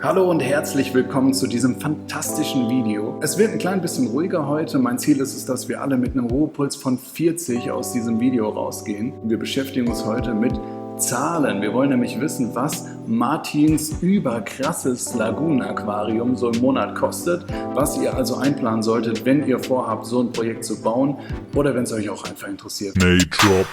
Hallo und herzlich willkommen zu diesem fantastischen Video. Es wird ein klein bisschen ruhiger heute. Mein Ziel ist es, dass wir alle mit einem Ruhepuls von 40 aus diesem Video rausgehen. Wir beschäftigen uns heute mit Zahlen. Wir wollen nämlich wissen, was Martins überkrasses Lagunen-Aquarium so im Monat kostet, was ihr also einplanen solltet, wenn ihr vorhabt, so ein Projekt zu bauen oder wenn es euch auch einfach interessiert. Drop.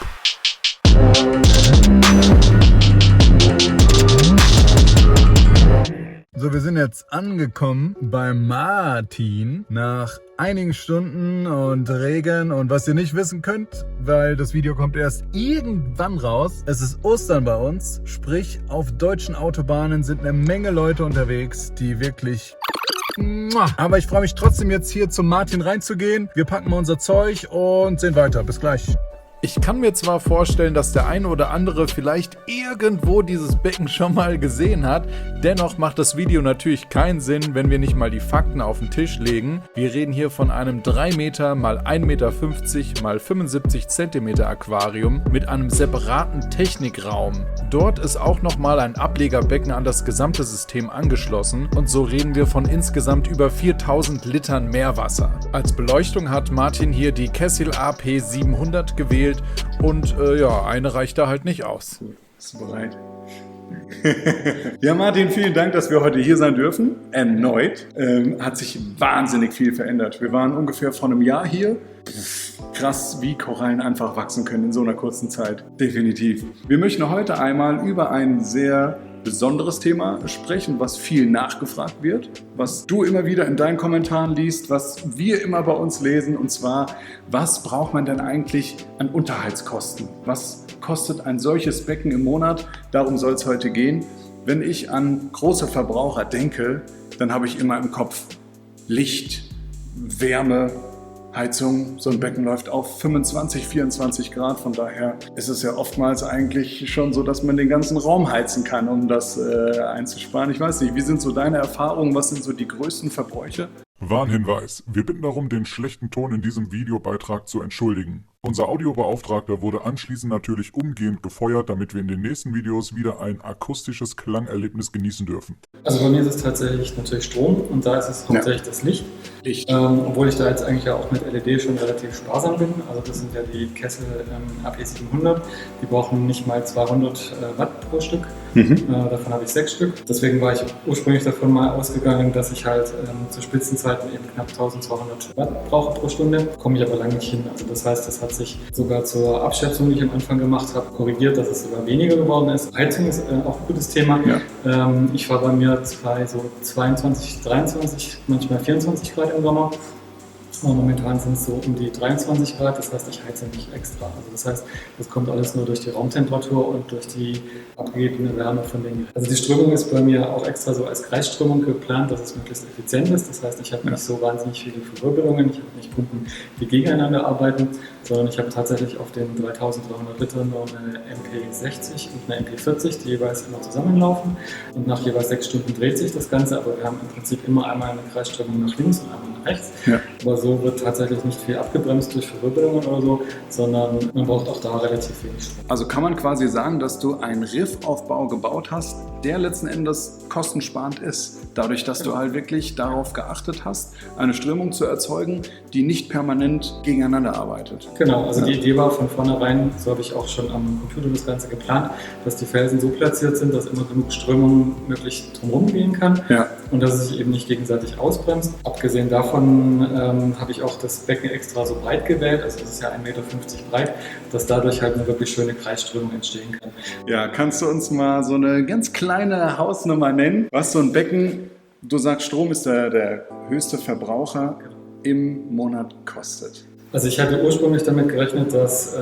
So, wir sind jetzt angekommen bei Martin nach einigen Stunden und Regen und was ihr nicht wissen könnt, weil das Video kommt erst irgendwann raus. Es ist Ostern bei uns, sprich auf deutschen Autobahnen sind eine Menge Leute unterwegs, die wirklich... Aber ich freue mich trotzdem jetzt hier zum Martin reinzugehen. Wir packen mal unser Zeug und sehen weiter. Bis gleich. Ich kann mir zwar vorstellen, dass der eine oder andere vielleicht irgendwo dieses Becken schon mal gesehen hat, dennoch macht das Video natürlich keinen Sinn, wenn wir nicht mal die Fakten auf den Tisch legen. Wir reden hier von einem 3 Meter mal 1,50 Meter mal 75 Zentimeter Aquarium mit einem separaten Technikraum. Dort ist auch nochmal ein Ablegerbecken an das gesamte System angeschlossen und so reden wir von insgesamt über 4000 Litern Meerwasser. Als Beleuchtung hat Martin hier die Kessil AP 700 gewählt. Und ja, eine reicht da halt nicht aus. Bist du bereit? Ja, Martin, vielen Dank, dass wir heute hier sein dürfen. Erneut. Hat sich wahnsinnig viel verändert. Wir waren ungefähr vor einem Jahr hier. Krass, wie Korallen einfach wachsen können in so einer kurzen Zeit. Definitiv. Wir möchten heute einmal über ein sehr besonderes Thema sprechen, was viel nachgefragt wird, was du immer wieder in deinen Kommentaren liest, was wir immer bei uns lesen, und zwar, was braucht man denn eigentlich an Unterhaltskosten? Was kostet ein solches Becken im Monat? Darum soll es heute gehen. Wenn ich an große Verbraucher denke, dann habe ich immer im Kopf Licht, Wärme, Heizung. So ein Becken läuft auf 25, 24 Grad. Von daher ist es ja oftmals eigentlich schon so, dass man den ganzen Raum heizen kann, um das einzusparen. Ich weiß nicht, wie sind so deine Erfahrungen? Was sind so die größten Verbräuche? Warnhinweis: Wir bitten darum, den schlechten Ton in diesem Videobeitrag zu entschuldigen. Unser Audiobeauftragter wurde anschließend natürlich umgehend gefeuert, damit wir in den nächsten Videos wieder ein akustisches Klangerlebnis genießen dürfen. Also bei mir ist es tatsächlich natürlich Strom und da ist es hauptsächlich das Licht. Obwohl ich da jetzt eigentlich ja auch mit LED schon relativ sparsam bin. Also das sind ja die Kessil AP 700. Die brauchen nicht mal 200 Watt pro Stück. Davon habe ich 6 Stück. Deswegen war ich ursprünglich davon mal ausgegangen, dass ich halt zu Spitzenzeiten eben knapp 1200 Watt brauche pro Stunde. Komme ich aber lange nicht hin. Also das heißt, das hat sich sogar zur Abschätzung, die ich am Anfang gemacht habe, korrigiert, dass es sogar weniger geworden ist. Heizung ist auch ein gutes Thema. Ja. Ich fahre bei mir bei so 22, 23, manchmal 24 Grad im Sommer. Und momentan sind es so um die 23 Grad, das heißt, ich heize nicht extra. Also das heißt, das kommt alles nur durch die Raumtemperatur und durch die abgegebene Wärme von den Geräten. Also die Strömung ist bei mir auch extra so als Kreisströmung geplant, dass es möglichst effizient ist. Das heißt, ich habe nicht so wahnsinnig viele Verwirbelungen, ich habe nicht Pumpen, die gegeneinander arbeiten, sondern ich habe tatsächlich auf den 3300 Litern nur eine MP60 und eine MP40, die jeweils immer zusammenlaufen. Und nach jeweils 6 Stunden dreht sich das Ganze, aber wir haben im Prinzip immer einmal eine Kreisströmung nach links und einmal nach rechts. Ja. Aber so wird tatsächlich nicht viel abgebremst durch Verwirbelungen oder so, sondern man braucht auch da relativ wenig Strom. Also kann man quasi sagen, dass du einen Riffaufbau gebaut hast, der letzten Endes kostensparend ist. Dadurch, dass du halt wirklich darauf geachtet hast, eine Strömung zu erzeugen, die nicht permanent gegeneinander arbeitet. Genau, also die Idee war von vornherein, so habe ich auch schon am Computer das Ganze geplant, dass die Felsen so platziert sind, dass immer genug Strömung möglich drumherum gehen kann, ja, und dass es sich eben nicht gegenseitig ausbremst. Abgesehen davon habe ich auch das Becken extra so breit gewählt, also es ist ja 1,50 Meter breit, dass dadurch halt eine wirklich schöne Kreisströmung entstehen kann. Ja, kannst du uns mal so eine ganz kleine Hausnummer nennen, was so ein Becken, du sagst, Strom ist der höchste Verbraucher, im Monat kostet? Also ich hatte ursprünglich damit gerechnet, dass,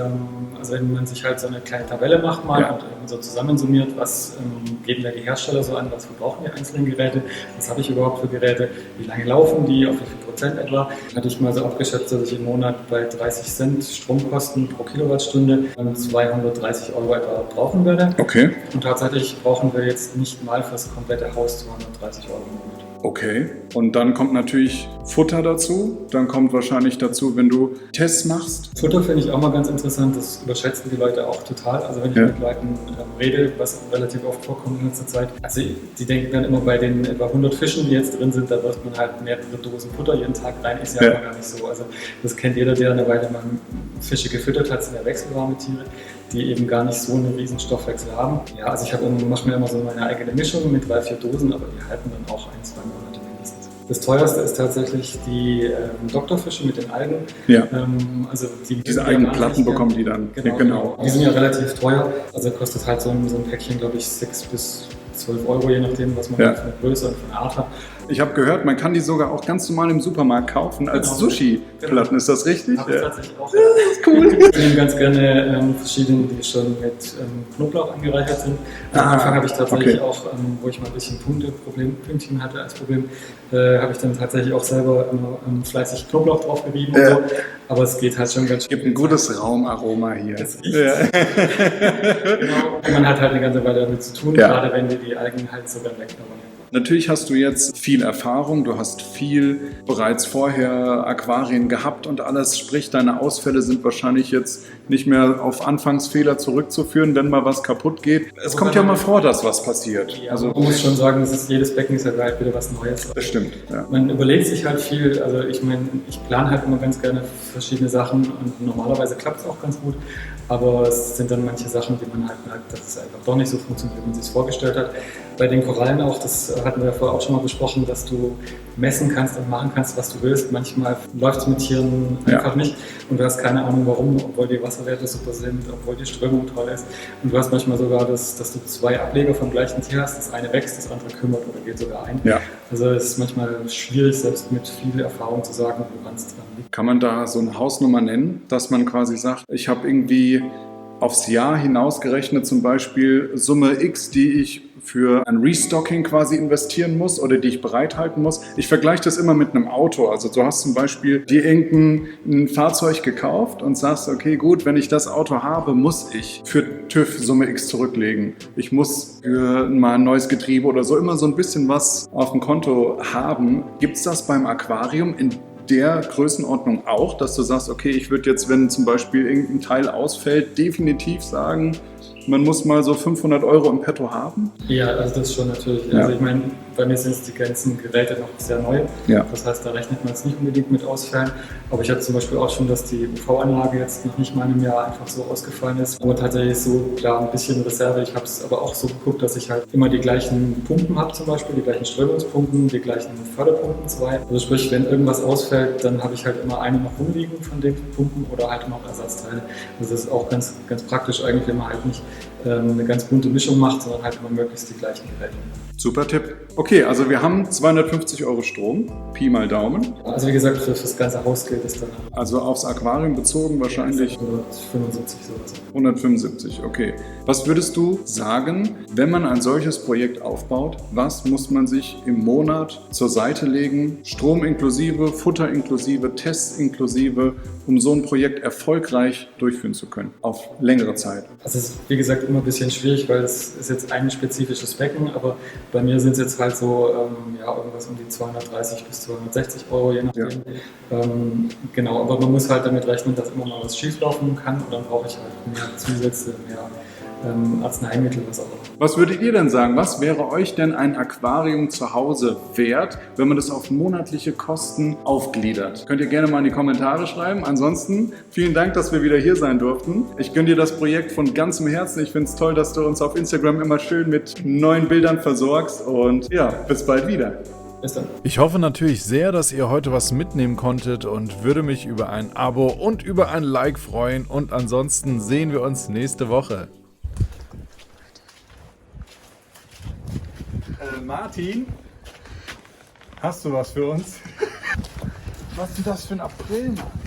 also wenn man sich halt so eine kleine Tabelle macht mal, ja, und so zusammensummiert, was geben ja die Hersteller so an, was verbrauchen die einzelnen Geräte, was habe ich überhaupt für Geräte, wie lange laufen die, auf wie viel Prozent etwa, hatte ich mal so abgeschätzt, dass ich im Monat bei 30 Cent Stromkosten pro Kilowattstunde 230 Euro etwa brauchen werde. Okay. Und tatsächlich brauchen wir jetzt nicht mal fürs komplette Haus 230 Euro im Monat. Okay. Und dann kommt natürlich Futter dazu. Dann kommt wahrscheinlich dazu, wenn du Tests machst. Futter finde ich auch mal ganz interessant. Das überschätzen die Leute auch total. Also wenn ich mit Leuten rede, was relativ oft vorkommt in letzter Zeit. Also die denken dann immer bei den etwa 100 Fischen, die jetzt drin sind, da wirft man halt mehrere Dosen Futter jeden Tag rein. Ist ja immer gar nicht so. Also das kennt jeder, der eine Weile mal Fische gefüttert hat, sind ja wechselwarme Tiere, die eben gar nicht so einen riesen Stoffwechsel haben. Ja, also ich mache mir immer so meine eigene Mischung mit 3-4 Dosen, aber die halten dann auch 1-2 Monate mindestens. Das teuerste ist tatsächlich die Doktorfische mit den Algen. Ja. Also diese Algenplatten bekommen die dann. Genau. Die sind ja relativ teuer. Also kostet halt so ein Päckchen, glaube ich, 6 bis 12 Euro, je nachdem, was man für eine Größe und für eine Art hat. Ich habe gehört, man kann die sogar auch ganz normal im Supermarkt kaufen als Sushi-Platten. Genau. Ist das richtig? Habe ich tatsächlich auch. Das ist cool. Ich nehme ganz gerne verschiedene, die schon mit Knoblauch angereichert sind. Am Anfang habe ich tatsächlich auch, wo ich mal ein bisschen Pünktchen hatte als Problem, habe ich dann tatsächlich auch selber fleißig Knoblauch drauf gerieben und so. Aber es geht halt schon ganz schön. Es gibt ein gutes Raumaroma hier. Das riecht. Genau. Man hat halt eine ganze Weile damit zu tun, gerade wenn wir die Algen halt sogar wegknabbern. Natürlich hast du jetzt viel Erfahrung, du hast viel bereits vorher Aquarien gehabt und alles, sprich deine Ausfälle sind wahrscheinlich jetzt nicht mehr auf Anfangsfehler zurückzuführen, wenn mal was kaputt geht. Es kommt ja mal vor, dass was passiert. Ja, also man muss schon sagen, jedes Becken ist ja halt wieder was Neues. Das stimmt. Ja. Man überlegt sich halt viel, also ich meine, ich plane halt immer ganz gerne verschiedene Sachen und normalerweise klappt es auch ganz gut, aber es sind dann manche Sachen, die man halt merkt, dass es einfach doch nicht so funktioniert, wie man sich es vorgestellt hat. Bei den Korallen auch, das hatten wir vorher auch schon mal besprochen, dass du messen kannst und machen kannst, was du willst. Manchmal läuft es mit Tieren einfach nicht und du hast keine Ahnung warum, obwohl die Wasserwerte super sind, obwohl die Strömung toll ist. Und du hast manchmal sogar, dass du 2 Ableger vom gleichen Tier hast, das eine wächst, das andere kümmert oder geht sogar ein. Ja. Also es ist manchmal schwierig, selbst mit viel Erfahrung zu sagen, woran es dran liegt. Kann man da so eine Hausnummer nennen, dass man quasi sagt, ich habe irgendwie aufs Jahr hinausgerechnet zum Beispiel Summe X, die ich für ein Restocking quasi investieren muss oder die ich bereithalten muss. Ich vergleiche das immer mit einem Auto. Also du hast zum Beispiel dir ein Fahrzeug gekauft und sagst, okay gut, wenn ich das Auto habe, muss ich für TÜV Summe X zurücklegen. Ich muss für mal ein neues Getriebe oder so immer so ein bisschen was auf dem Konto haben. Gibt es das beim Aquarium in der Größenordnung auch, dass du sagst, okay, ich würde jetzt, wenn zum Beispiel irgendein Teil ausfällt, definitiv sagen, man muss mal so 500 Euro im Petto haben? Ja, also das schon natürlich. Also ich meine, bei mir sind die ganzen Geräte noch sehr neu. Ja. Das heißt, da rechnet man jetzt nicht unbedingt mit Ausfällen. Aber ich hatte zum Beispiel auch schon, dass die UV-Anlage jetzt noch nicht mal in einem Jahr einfach so ausgefallen ist. Aber tatsächlich so, klar, ein bisschen Reserve. Ich habe es aber auch so geguckt, dass ich halt immer die gleichen Pumpen habe, zum Beispiel die gleichen Strömungspumpen, die gleichen Förderpumpen 2. Also sprich, wenn irgendwas ausfällt, dann habe ich halt immer eine noch rumliegen von den Pumpen oder halt noch Ersatzteile. Also das ist auch ganz, ganz praktisch eigentlich, wenn man halt nicht eine ganz bunte Mischung macht, sondern halt immer möglichst die gleichen Geräte. Super Tipp. Okay, also wir haben 250 Euro Strom, Pi mal Daumen. Also wie gesagt, für das ganze Haus gilt es dann. Also aufs Aquarium bezogen wahrscheinlich 175 sowas. 175, okay. Was würdest du sagen, wenn man ein solches Projekt aufbaut, was muss man sich im Monat zur Seite legen, Strom inklusive, Futter inklusive, Tests inklusive, um so ein Projekt erfolgreich durchführen zu können, auf längere Zeit? Also es ist wie gesagt immer ein bisschen schwierig, weil es ist jetzt ein spezifisches Becken, aber bei mir sind es jetzt halt so irgendwas um die 230 bis 260 Euro, je nachdem. Ja. Genau, aber man muss halt damit rechnen, dass immer mal was schieflaufen kann und dann brauche ich halt mehr Zusätze, mehr Arzneimittel, was auch immer. Was würdet ihr denn sagen? Was wäre euch denn ein Aquarium zu Hause wert, wenn man das auf monatliche Kosten aufgliedert? Könnt ihr gerne mal in die Kommentare schreiben. Ansonsten vielen Dank, dass wir wieder hier sein durften. Ich gönne dir das Projekt von ganzem Herzen. Ich finde es toll, dass du uns auf Instagram immer schön mit neuen Bildern versorgst und ja, bis bald wieder. Bis dann. Ich hoffe natürlich sehr, dass ihr heute was mitnehmen konntet und würde mich über ein Abo und über ein Like freuen. Und ansonsten sehen wir uns nächste Woche. Martin, hast du was für uns? Was ist denn das für ein April, Mann?